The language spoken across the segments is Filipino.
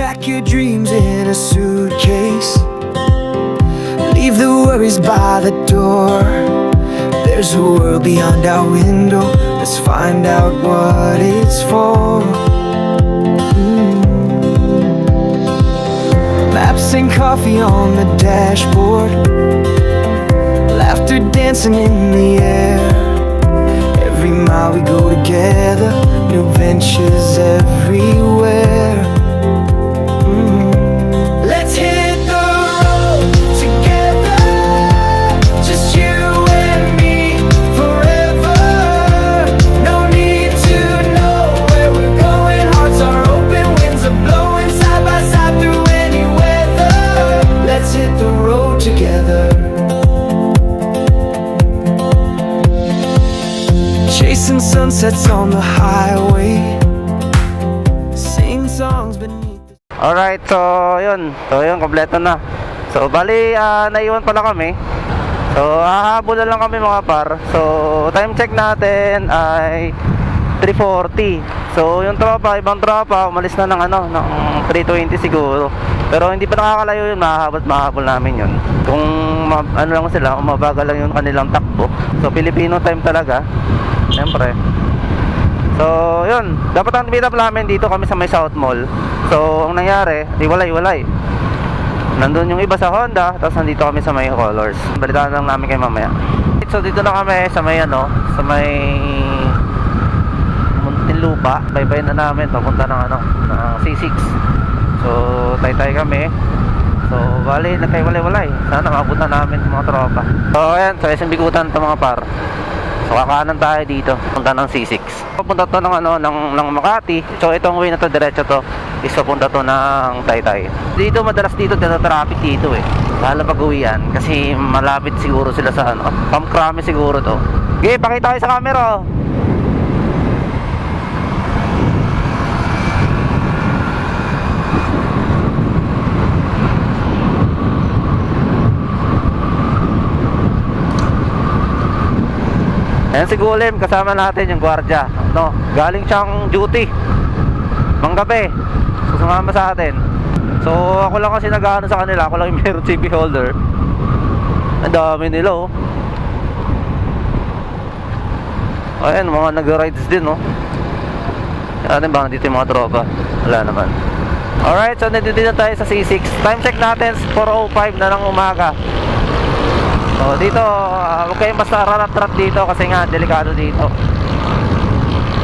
Pack your dreams in a suitcase. Leave the worries by the door. There's a world beyond our window. Let's find out what it's for. Maps and coffee on the dashboard. Laughter dancing in the air. Every mile we go together. New ventures everywhere. Let's hit the road together. Just you and me forever. No need to know where we're going. Hearts are open, winds are blowing side by side through any weather. Let's hit the road together. Chasing sunsets on the highway. Sing songs beneath. Alright, so yun, kompleto na. So bali, naiwan pala kami. So hahabol na lang kami mga par. So time check natin ay 3:40. So yung tropa, ibang tropa, umalis na ng 3:20 siguro. Pero hindi pa nakakalayo yun, mahabol namin yun. Kung lang sila, umabagal lang yung kanilang takbo. So Filipino time talaga, siyempre. So yun, dapat ang meet up namin dito kami sa may South Mall. So ang nangyari, iwalay. Nandun yung iba sa Honda, tapos nandito kami sa may Colors. Balitaan lang namin kayo mamaya. So dito na kami sa may sa may Muntinlupa. Bye-bye na namin papunta ng C6. So tay kami. So bali, nagkaiwalay. Sana mabutan namin mga tropa. So ayan, sa SM Bikutan to mga par. So kakanan tayo dito, punta ng C6. Papunta to ng Makati. So itong way na to, diretso to, is papunta to ng Taytay. Dito madalas dito traffic dito eh. Lalo pag-uwian kasi malapit siguro sila sa Camp Crame siguro to. Okay, pakita kayo sa camera. Ayan si Golem, kasama natin yung gwardiya, galing siyang duty manggabi, so sumama sa atin. So ako lang kasi nag-ano sa kanila, ako lang yung meron CP holder. Ang dami nila ayan, mga nag-rides din Ayan ba, nandito yung mga tropa? Wala naman. Alright, so nandito na tayo sa C6. Time check natin, 4:05 na ng umaga. So dito, huwag kayong basta rarat-rat dito kasi nga delikado dito.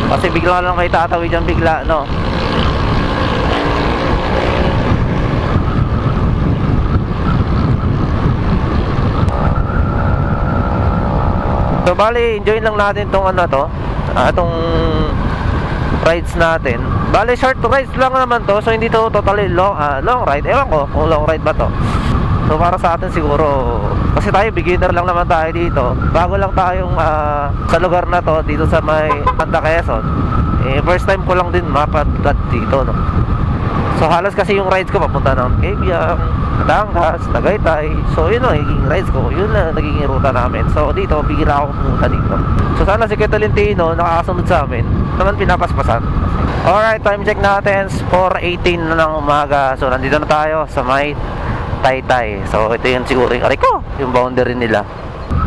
Kasi bigla lang kayo tatawid dyan bigla, So bali, enjoy lang natin tong itong rides natin. Bali, short rides lang naman to. So hindi to totally long ride. Ewan ko kung long ride ba to. So para sa atin siguro, kasi tayo beginner lang naman tayo dito. Bago lang tayong sa lugar na to, dito sa may Banda Quezon. First time ko lang din mapadad dito, So halos kasi yung rides ko papunta ng Cabiang, Batangas, Tagaytay. So yun naging rides ko, yun na naging ruta namin. So dito, bihira ako pumunta dito. So sana si Catalintino nakakasunod sa amin, naman pinapaspasan. Alright, time check natin, 4:18 na ng umaga. So nandito na tayo sa may Taytay. So ito yung siguro yung boundary nila.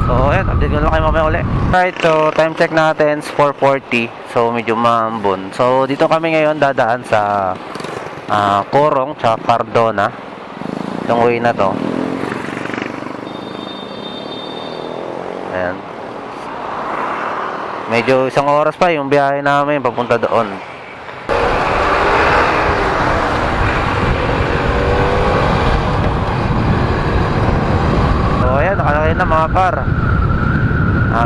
So ayan, update ko lang kayo mamaya uli. Alright, so time check natin 4:40. So medyo maambon. So dito kami ngayon dadaan sa Corong tsaka Cardona. Itong way na to. Ayan. Medyo isang oras pa yung biyahe namin papunta doon. Nakalagay na mga par.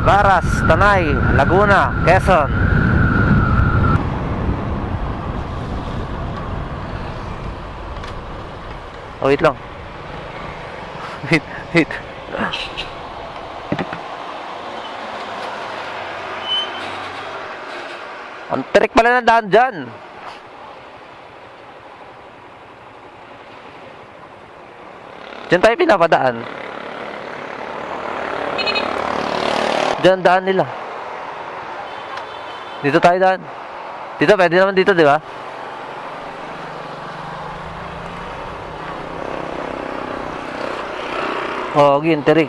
Baras, Tanay, Laguna, Quezon. Wait lang. Wait. Ang tirik pala ng daan dyan. Diyan tayo pinapadaan. Diyan daan nila. Dito tayo daan. Dito, pwede naman dito, di ba? Oh, ginterik.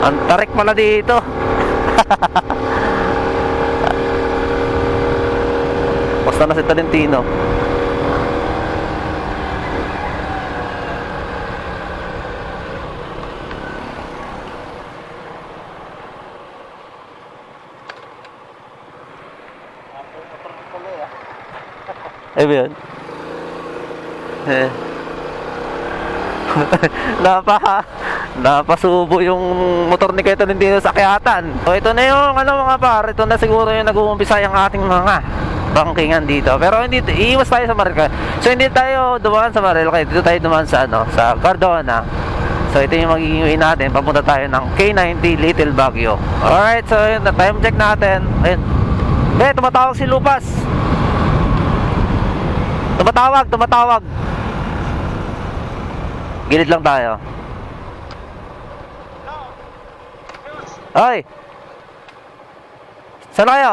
Ang tarik pala dito. Basta na si Talentino. Ay ba yun? Eh. Napasubo yung motor ni Kuya Talentino sa akyatan. So ito na yung mga par, ito na siguro yung nag-uumpisa yung ating mga bangkingan dito. Pero hindi, iiwas tayo sa Marilca. So hindi tayo dumaan sa Marilca, dito tayo dumaan sa sa Cardona. So ito yung magiging way natin, papunta tayo ng K90 Little Baguio. Alright, so yun, na time check natin. Ayun. Tumatawag si Lupas. Tumatawag. Gilid lang tayo. Ay! Saan kayo?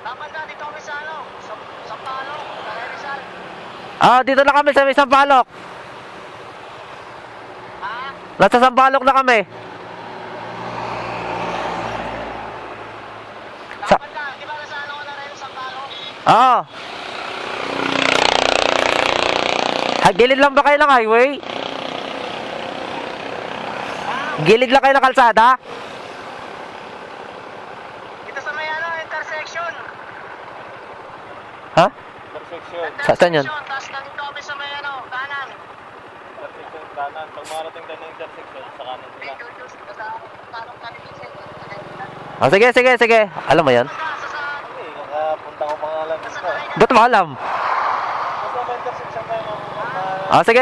Dapat na, dito kami sa Sampalo, Rizal. Dito na kami sa may Sampalok. Ha? Nasa Sampalok na kami. Dapat na, di ba nasa ka na rin, Sampalo? Oo. Gilid lang ba kayo ng highway? Gilid lang kayo ng kalsada? Dito sa may intersection. Ha? Intersection. Saan yun? Tapos nandito kami sa may kanan. Intersection kanan. Pag marating ka ng intersection, sa kanan nila. Tanong kami kasi. Sige. Alam mo yan? Okay, nakapunta ko pangalan nito. Ba't mo alam? Basta may intersection tayo ng Sige.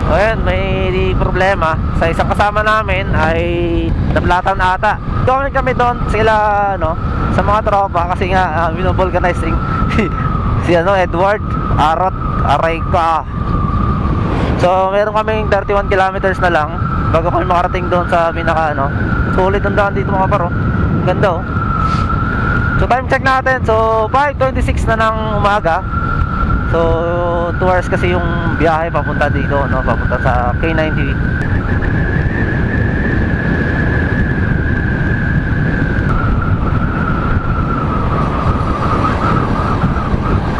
Ayan, may problema. Sa isang kasama namin ay nablatan ata. Doon kami doon sila, sa mga tropa kasi nga binobulganizing si Edward Arot Arayka. So meron kaming 31 kilometers na lang bago kami makarating doon sa pinaka sulit ang daan dito mga paro. Ganda. So time check natin. So 5:26 na ng umaga. So 2 hours kasi yung biyahe papunta dito, papunta sa K90.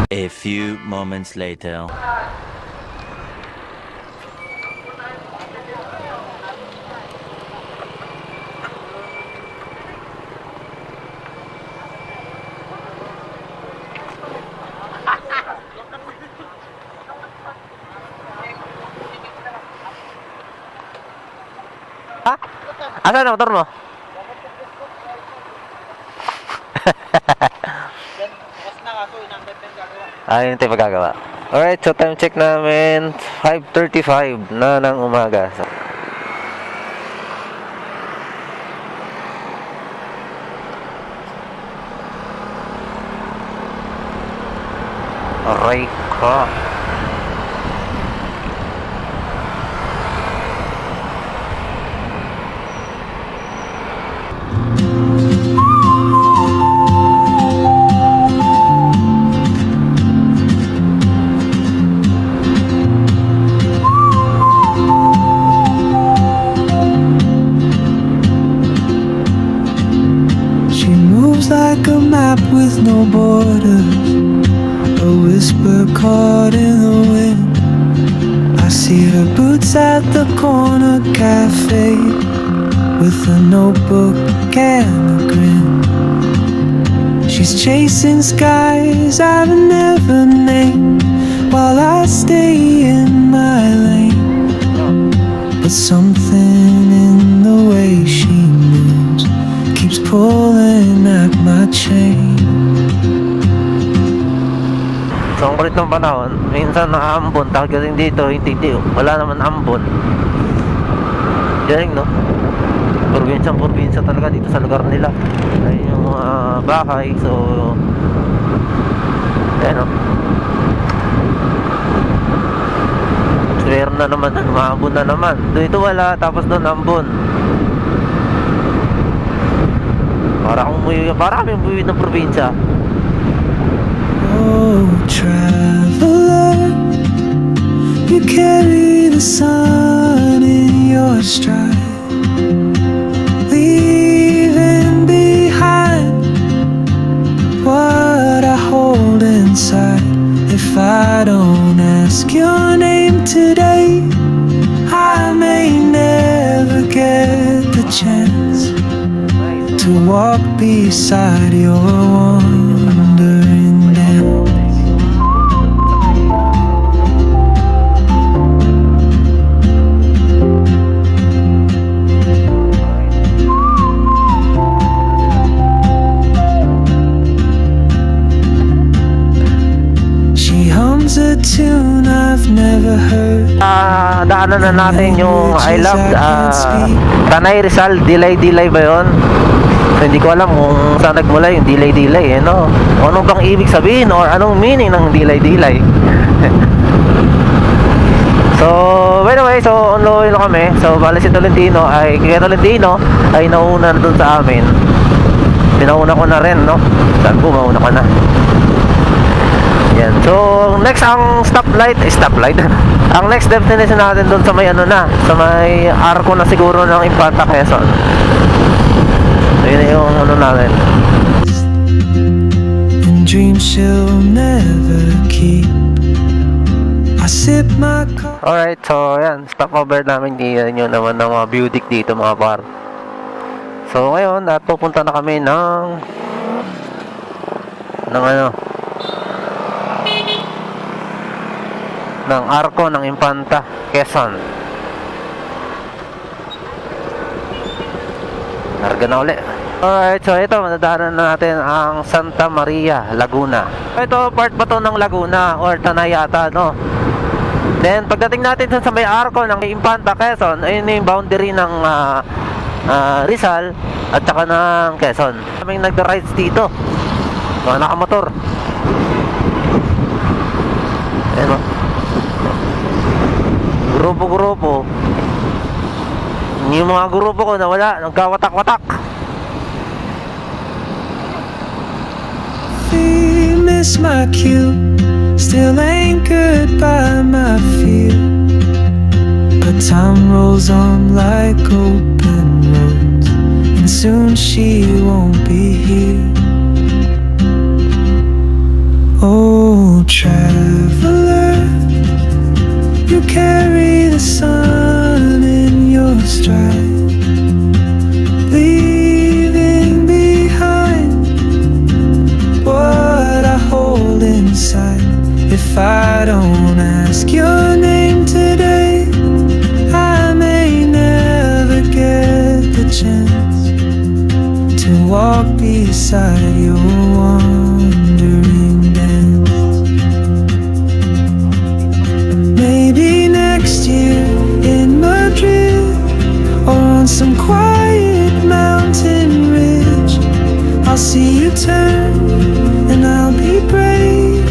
A few moments later. Ha? Asan ang motor mo? Bukas na kaso, inantay pa yung gagawa. Yun tayo magagawa. Alright, so time check namin 5:35 na ng umaga. So, aray ka. She moves like a map with no borders, a whisper caught in the wind. I see her boots at the corner cafe with a notebook and a grin. She's chasing skies I've never named while I stay in my lane. But something in the way she moves keeps pulling at my chain. So, ang kulit ng panahon, minsan nakaambon, tagaling dito, hindi, wala naman ambon. Galing, no? Probinsya talaga dito sa lugar nila. Ayun yung mga bahay, so, ayan, no? Swerte na naman, maambon na naman. Dito wala, tapos doon ambon. Para kami umuwi ng probinsya. Oh, traveler, you carry the sun in your stride, leaving behind what I hold inside. If I don't ask your name today, I may never get the chance to walk beside your wandering dance. She hums a tune I've never heard. Daanan na natin yung I love Tanay Rizal, Dilay-Dilay ba yun? So, hindi ko alam kung saan nagmula yung Dilay-Dilay, no? Ano bang ibig sabihin or anong meaning ng Dilay-Dilay? So, by the way, so onloy na kami. So, bali si Tolentino kaya Tolentino ay nauna na dun sa amin. Pinauna ko na rin, no? Saan ko, mauna ka na. Yan. So, next ang stoplight. Ang next destination natin doon sa may sa may arko na siguro ng Infanta Quezon. So, yun na yung natin. And dreams she'll never keep. I sip my coffee. Alright, so yan. Stopover namin diyan yun naman ng mga Budic dito mga par. So, ngayon, at pupunta na kami ng arko ng Infanta Quezon. Narga na uli. Alright, so ito, madadaanan na natin ang Santa Maria, Laguna. Ito, part ba to ng Laguna or Tanay yata, no? Then, pagdating natin sa may arko ng Infanta Quezon, ayun yung boundary ng Rizal at saka ng Quezon. Kaming nagda-rides dito, mga nakamotor. Ayan o, grupo-grupo. Yung mga grupo ko nawala, nagkawatak-watak. Miss my cue, still anchored by my fear. But time rolls on like open roads, and soon she won't be here. Oh, traveler, you carry the sun in your stride, leaving behind what I hold inside. If I don't ask your name today, I may never get the chance to walk beside your wandering dance. Maybe next year in Madrid, or on some quiet mountain ridge, I'll see you turn and I'll be brave.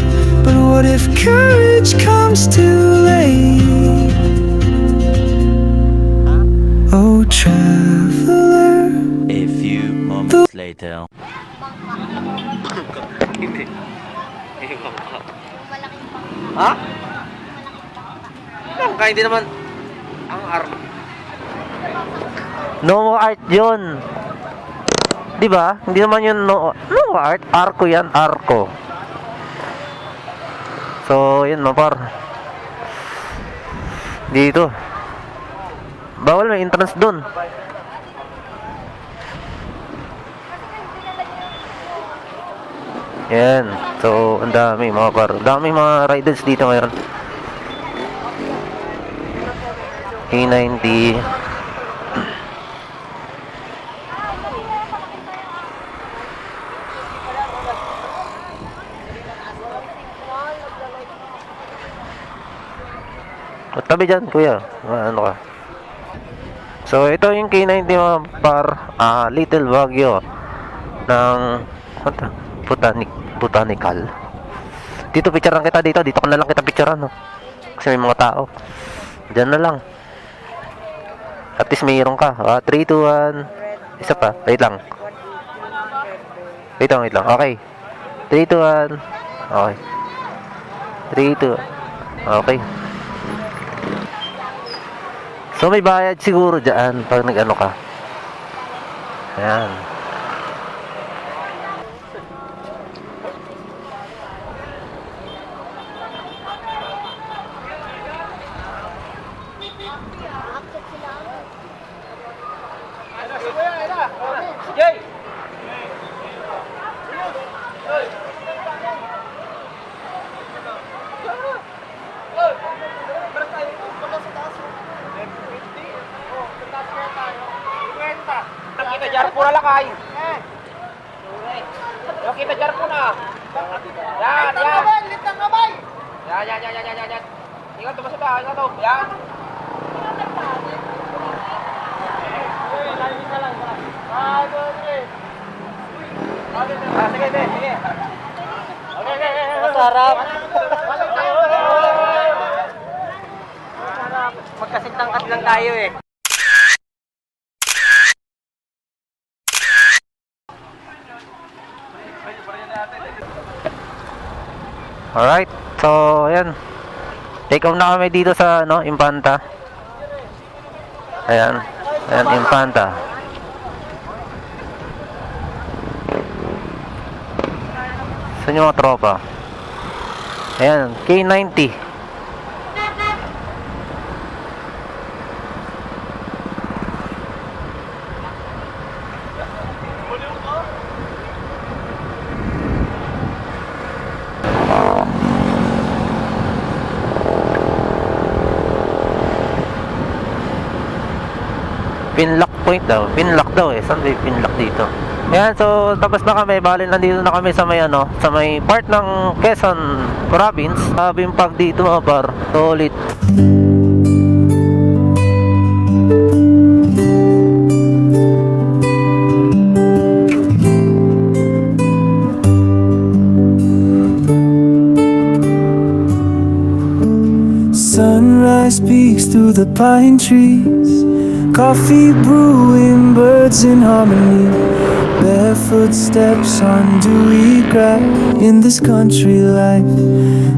But what if courage comes too late? Oh, traveler. A few moments later. Hindi. Ha? Kaya hindi naman ang art. No art yun. Di ba? Hindi naman yun no art. Arko yan. Arko. So, yun no par. Dito. Bawal may entrance dun. Yan. So, ang dami mga par. Dami mga riders dito ngayon. K90. Tabi dyan, kuya. Ano ka? So, ito yung K90 mga par. Little Baguio ng Botanical. Dito picturean kita dito. Dito ko na lang kita picturean, no? Kasi may mga tao. Diyan na lang. At least mayroon ka. 3, 2, 1. Isa pa. Wait lang. Wait lang. Okay. 3, 2, 1. Okay. 3, 2. Okay. So may bayad siguro dyan pag nag-ano ka. Ayan. Kita jar pura lakay. Yo kita jar puna. Yan, yan. Litang kabay. Yan. Ingat tuh masuk dah, ingat tuh. Yan. Sige. Masarap. Magkasintangkat lang tayo eh. Alright. So, ayan. Take off na kami dito sa Infanta. Ayan. Ayan, Infanta. Saan yung mga tropa? Ayan, K90. Pinlock point daw. Pinlock daw eh. Saan ba yung pinlock dito? Ayan, so tapos na kami. Bali, nandito na kami sa may sa may part ng Quezon Province. Bimpag dito mga par. Solid. Sunrise peeks through the pine trees. Coffee brewing, birds in harmony. Barefoot steps on dewy grass. In this country life,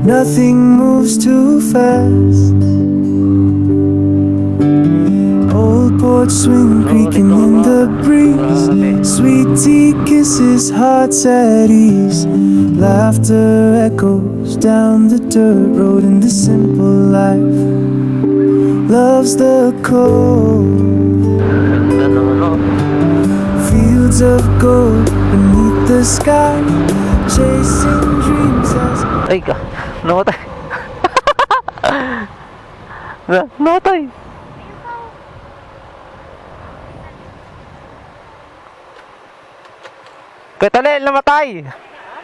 nothing moves too fast. Old porch swing creaking in the breeze. Sweet tea kisses, hearts at ease. Laughter echoes down the dirt road in this simple life. Love's the code. Fields of gold beneath the sky, chasing dreams as Ay ka. Namatay. Namatay. Katalel, namatay.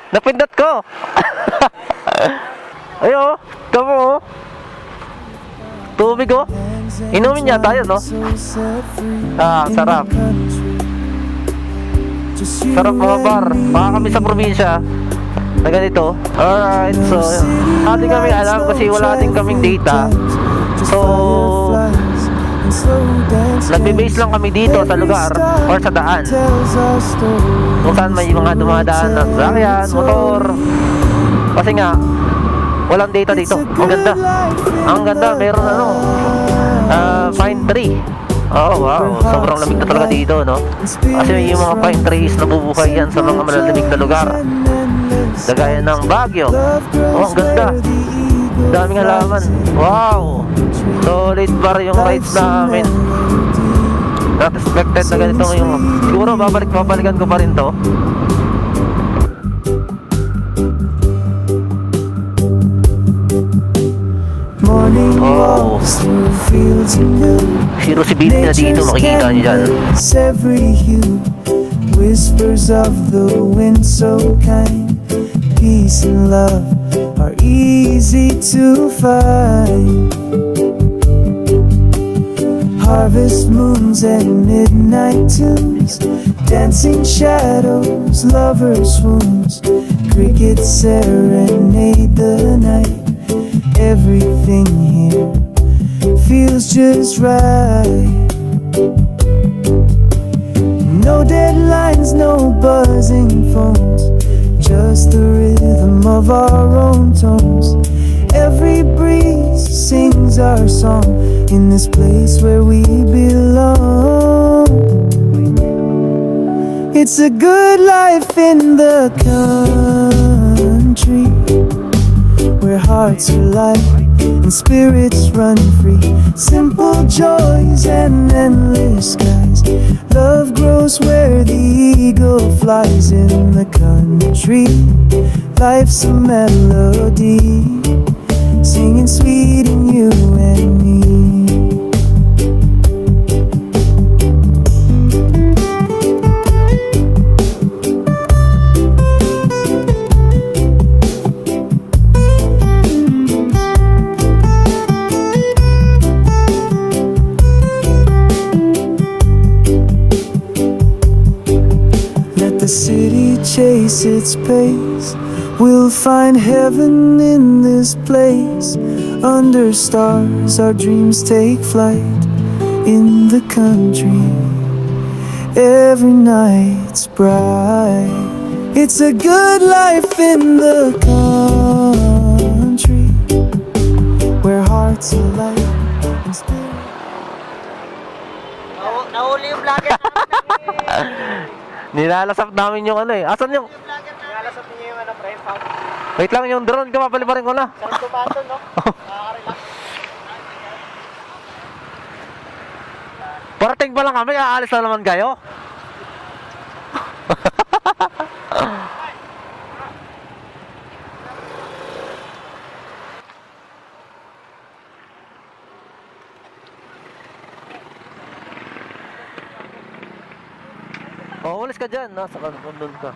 Napindot ko. Ayo, kamo. Tubig oh. Inumin niya tayo, no? Sarap. Sarap mga bar. Baka kami sa probinsya na ganito. Alright, so hindi kami alam kasi wala din kaming data. So nagbe-base lang kami dito sa lugar or sa daan kung saan may mga dumadaan na sasakyan, motor. Kasi nga walang data dito. Ang ganda, meron pine tree. Oh wow, sobrang lamig na talaga dito, no? Kasi yung mga pine trees nabubuhay yan sa mga malalamig na lugar, gaya ng Baguio. Oh, ang ganda, daming halaman. Wow, solid bar yung rides namin. Not expected na ganito yung siguro babalikan ko pa rin to. morning walks through fields of blue. Visibility na dito, makikita nyo dyan. Every hue, whispers of the wind so kind. Peace and love are easy to find. Harvest moons and midnight tunes, dancing shadows, lovers' swoons. Crickets serenade the night. Everything here feels just right. No deadlines, no buzzing phones, just the rhythm of our own tones. Every breeze sings our song in this place where we belong. It's a good life in the country, where hearts are light and spirits run free. Simple joys and endless skies. Love grows where the eagle flies in the country. Life's a melody, singing sweet in you and me. The city chase its pace. We'll find heaven in this place. Under stars our dreams take flight. In the country every night's bright. It's a good life in the country, where hearts are light and spirit. Nahuli yung vlogger namin. Nilalasap namin yung ano eh. Asan yung... Nalasap niyo yung ano, pre, found. Wait lang, yung drone, kapapaliparin ko na. Sarap tumato, no? Nakaka-relax. Parating pa lang kami, aalis na naman kayo. Oh, ulis ka dyan, nasa doon ka.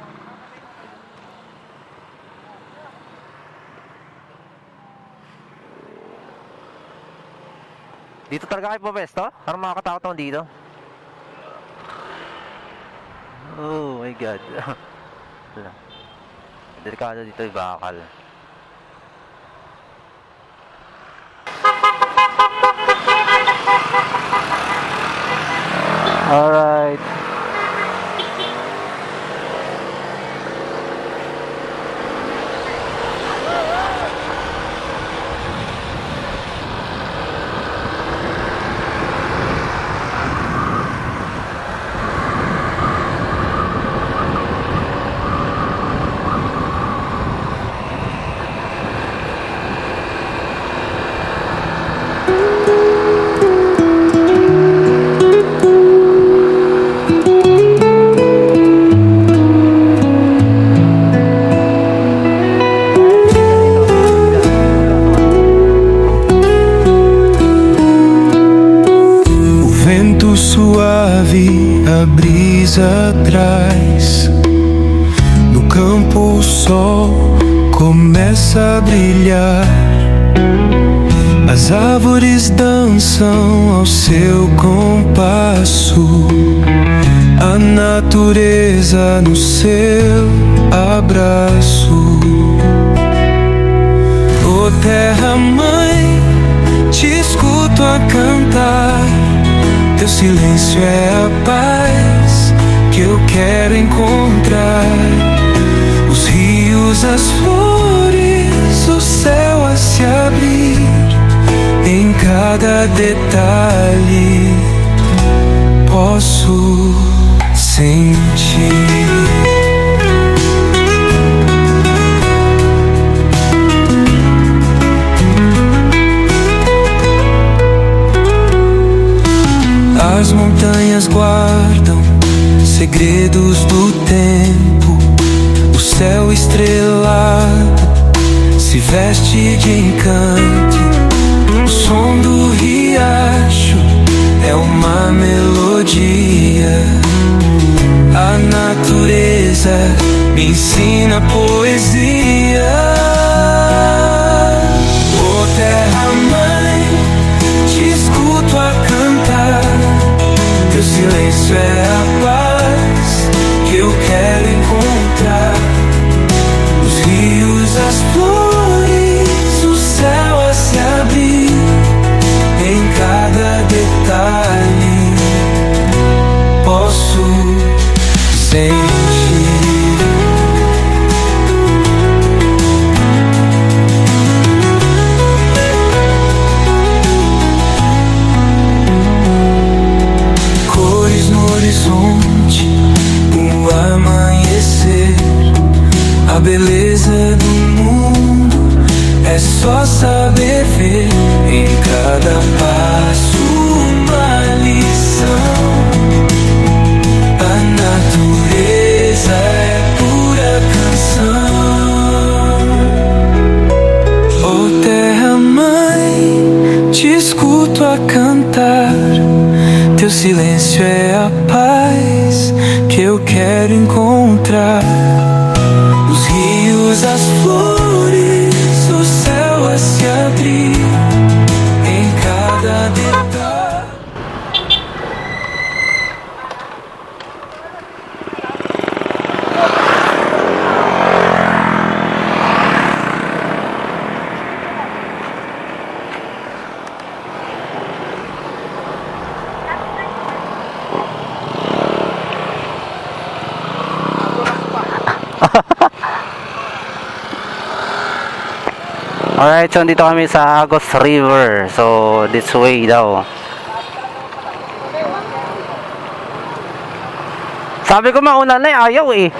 Dito talaga kayo papesto? Parang makakatakot naman dito. Oh my god. Delikado dito yung bakal. Alright. A brisa traz. No campo o sol começa a brilhar. As árvores dançam ao seu compasso. A natureza no seu abraço. Ô terra mãe, te escuto a cantar. Teu silêncio é a paz que eu quero encontrar. Os rios, as flores, o céu a se abrir. Em cada detalhe posso sentir. As montanhas guardam segredos do tempo. O céu estrelado se veste de encanto. O som do riacho é uma melodia. A natureza me ensina poesia. Ô terra mãe, te escuto a cantar. Teu silêncio é a paz que eu quero encontrar. Os rios, as flores, o céu a se abrir. Em ver em cada passo uma lição. A natureza é pura canção. Oh terra mãe, te escuto a cantar. Teu silêncio é a paz que eu quero encontrar. Os rios, as flores, o céu a se abrir em cada detalhe. Alright, so dito kami sa Agos River. So, this way daw. Sabi ko mauna na eh, ayaw eh.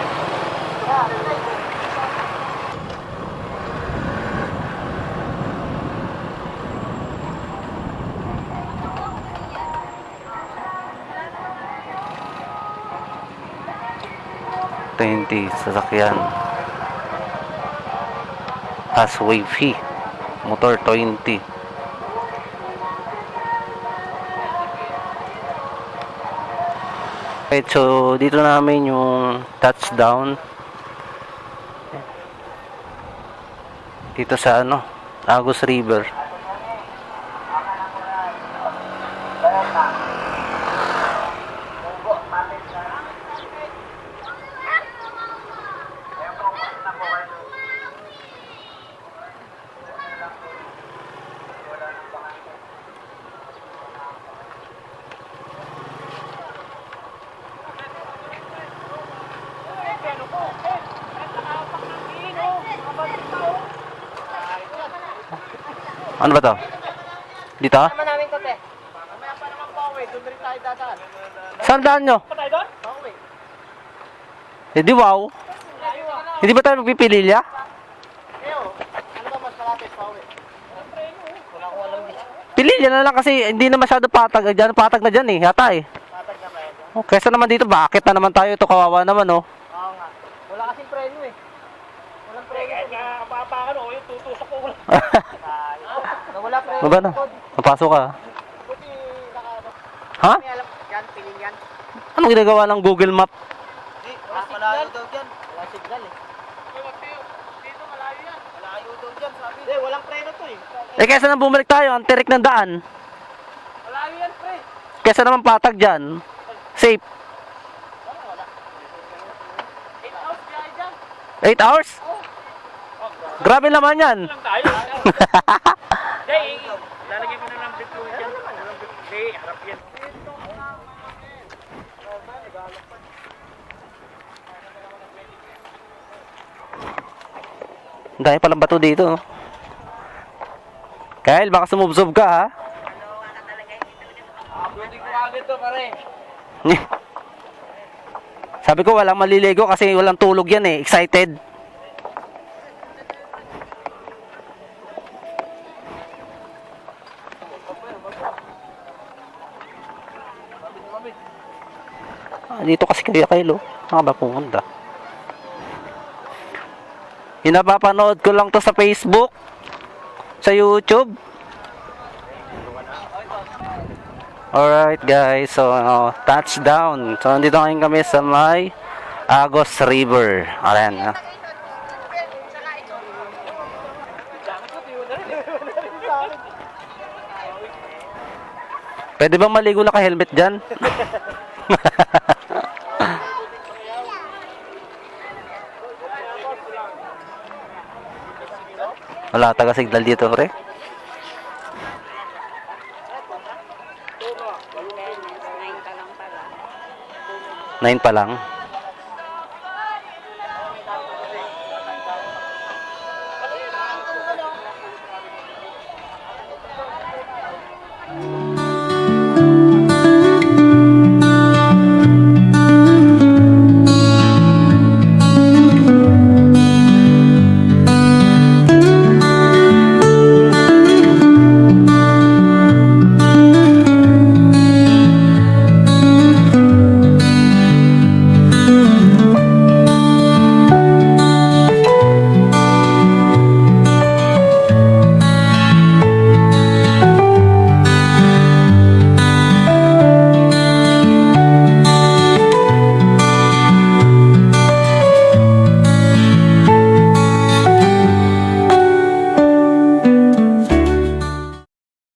Sasakyan. Passway fee. Motor 20. Okay, so dito namin yung touchdown. Dito sa ano, Agos River. Ano ba to? Dito? Tama namin ko, te. Mamaya pa naman po, doon rin tayo dadaan. Saan daan nyo? Pa tayo doon? Pauwi. Eh di wow. Hindi ba tayo magpipililya? Eyo, ano ba mas malapit, pauwi? Wala ko alam din. Pililya na lang kasi hindi na masyado patag. Diyan, patag na dyan eh. Yata eh. Tatag na ba ito? Oh, kesa naman dito, bakit na naman tayo? Ito kawawa naman oh. Oo nga. Wala kasing preno eh. Walang preno. Kaya nga, papakan o, yung tutusok ko. Wala preno. Baba na. Mapasok ka. Buti naka... Ha? May alam, yan, piling yan. Anong ginagawa ng Google Map? Di, wala malayo daw dyan. Wala signal eh. Dito malayo yan. Malayo daw dyan, sabi. Hindi, walang preno to eh. Eh kesa nang bumalik tayo, ang tirik ng daan. Malayo yan, pre. Kesa naman patag dyan. Safe. 8 hours biyahe dyan. 8 hours? Grabe naman yan. Lang tayo. Hindi, lalagyan mo na lang bit fluid yan. Hindi, harap yan. Ang dami palang bato dito. Kyle, baka sumubsob ka ha. Buti ko agad to, pare. Sabi ko walang maliligo kasi walang tulog yan eh. Excited. Dito kasi kaya Kyle oh. Saan ba pumunta? Pinapapanood ko lang to sa Facebook, sa YouTube. Alright guys, so touchdown. So nandito ngayon kami sa may Agos River. Ayan. Pwede bang maligo na ka-helmet dyan? Wala taga-signal dito, pre. 9 pa lang.